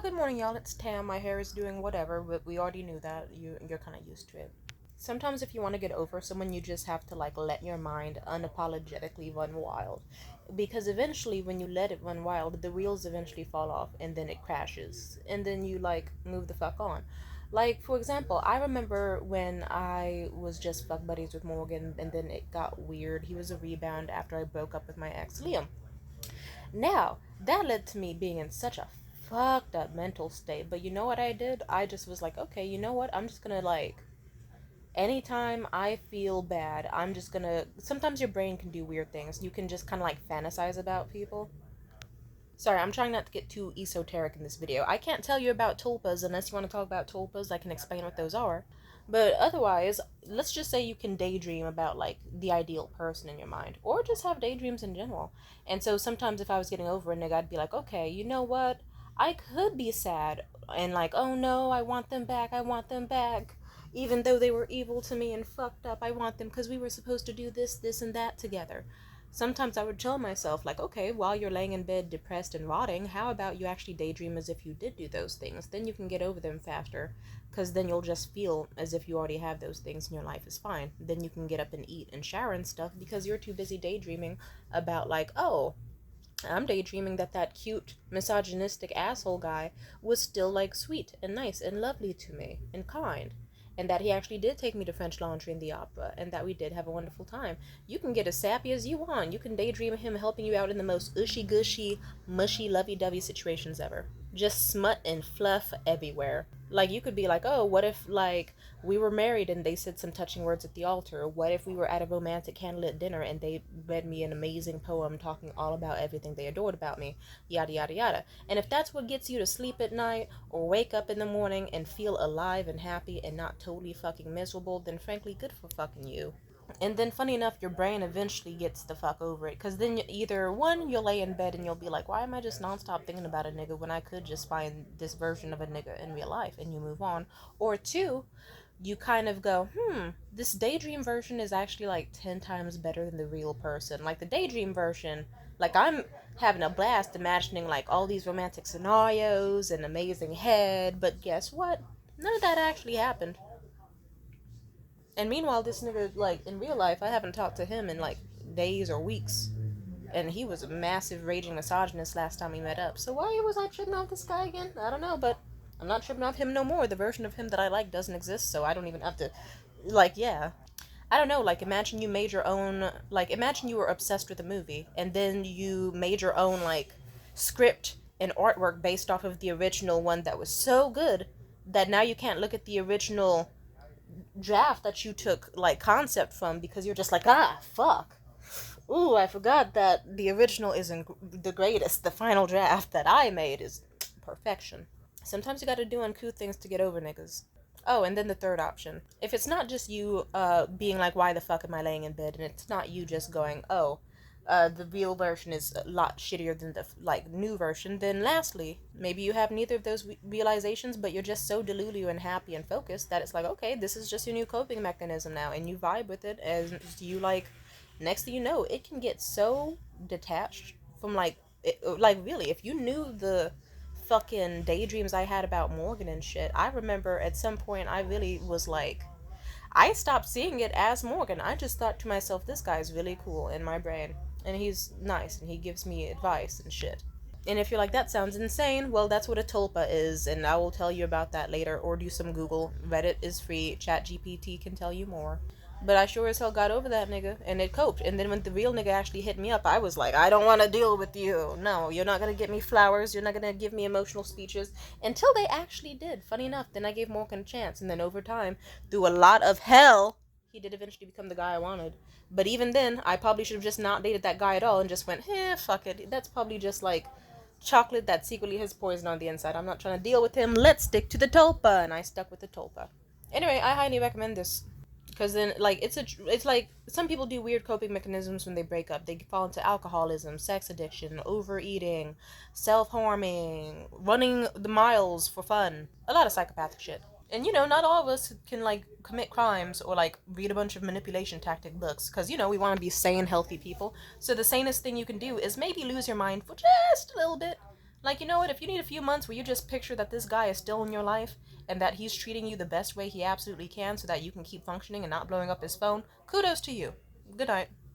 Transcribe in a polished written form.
good morning, y'all. It's Tam. My hair is doing whatever, but we already knew that. You're kind of used to it. Sometimes if you want to get over someone, you just have to like let your mind unapologetically run wild. Because eventually when you let it run wild, the wheels eventually fall off and then it crashes. And then you like move the fuck on. Like, for example, I remember when I was just fuck buddies with Morgan and then it got weird. He was a rebound after I broke up with my ex, Liam. Now, that led to me being in such a fucked up mental state. But you know what I did? I just was like, okay, you know what? I'm just gonna like, anytime I feel bad, I'm just gonna. Sometimes your brain can do weird things. You can just kind of like fantasize about people. Sorry, I'm trying not to get too esoteric in this video. I can't tell you about tulpas unless you want to talk about tulpas. I can explain what those are. But otherwise, let's just say you can daydream about like the ideal person in your mind, or just have daydreams in general. And so sometimes if I was getting over a nigga, I'd be like, okay, you know what? I could be sad and like, oh no, I want them back. I want them back. Even though they were evil to me and fucked up, I want them because we were supposed to do this, this, and that together. Sometimes I would tell myself, like, okay, while you're laying in bed depressed and rotting, how about you actually daydream as if you did do those things? Then you can get over them faster, because then you'll just feel as if you already have those things and your life is fine. Then you can get up and eat and shower and stuff because you're too busy daydreaming about, like, oh, I'm daydreaming that that cute, misogynistic asshole guy was still, like, sweet and nice and lovely to me and kind. And that he actually did take me to French Laundry in the opera, and that we did have a wonderful time. You can get as sappy as you want. You can daydream him helping you out in the most ushy-gushy, mushy, lovey-dovey situations ever. Just smut and fluff everywhere. Like, you could be like, oh, what if, like, we were married and they said some touching words at the altar? What if we were at a romantic candlelit dinner and they read me an amazing poem talking all about everything they adored about me? Yada, yada, yada. And if that's what gets you to sleep at night or wake up in the morning and feel alive and happy and not totally fucking miserable, then frankly, good for fucking you. And then, funny enough, your brain eventually gets the fuck over it. Because then, either one, you'll lay in bed and you'll be like, why am I just nonstop thinking about a nigga when I could just find this version of a nigga in real life? And you move on. Or two, you kind of go, this daydream version is actually like 10 times better than the real person. Like, the daydream version, like, I'm having a blast imagining like all these romantic scenarios and amazing head. But guess what? None of that actually happened. And meanwhile, this nigga, like, in real life, I haven't talked to him in, like, days or weeks. And he was a massive raging misogynist last time we met up. So why was I tripping off this guy again? I don't know, but I'm not tripping off him no more. The version of him that I like doesn't exist, so I don't even have to, like, yeah. I don't know, like, imagine you made your own, like, imagine you were obsessed with a movie, and then you made your own, like, script and artwork based off of the original one that was so good that now you can't look at the original draft that you took like concept from because you're just like, ah, fuck, ooh, I forgot that the original isn't the greatest. The final draft that I made is perfection. Sometimes you gotta do uncouth things to get over niggas. Oh, and then the third option, if it's not just you being like, why the fuck am I laying in bed, and it's not you just going, oh, the real version is a lot shittier than the like new version, then lastly, maybe you have neither of those realizations, but you're just so delulu and happy and focused that it's like, okay, this is just your new coping mechanism now, and you vibe with it, and you like, next thing you know, it can get so detached from like, like really, if you knew the fucking daydreams I had about Morgan and shit, I remember at some point I really was like, I stopped seeing it as Morgan. I just thought to myself, this guy's really cool in my brain. And he's nice and he gives me advice and shit. And if you're like, that sounds insane, well, that's what a tulpa is, and I will tell you about that later, or do some Google. Reddit is free, ChatGPT can tell you more. But I sure as hell got over that nigga, and it coped. And then when the real nigga actually hit me up, I was like, I don't want to deal with you. No, you're not going to get me flowers. You're not going to give me emotional speeches. Until they actually did. Funny enough, then I gave Morgan a chance. And then over time, through a lot of hell, he did eventually become the guy I wanted. But even then, I probably should have just not dated that guy at all and just went, fuck it. That's probably just like chocolate that secretly has poison on the inside. I'm not trying to deal with him. Let's stick to the tulpa. And I stuck with the tulpa. Anyway, I highly recommend this. Because then, like, it's like, some people do weird coping mechanisms when they break up. They fall into alcoholism, sex addiction, overeating, self-harming, running the miles for fun. A lot of psychopathic shit. And, you know, not all of us can, like, commit crimes or, like, read a bunch of manipulation tactic books. Because, you know, we want to be sane, healthy people. So the sanest thing you can do is maybe lose your mind for just a little bit. Like, you know what? If you need a few months where you just picture that this guy is still in your life and that he's treating you the best way he absolutely can so that you can keep functioning and not blowing up his phone, kudos to you. Good night.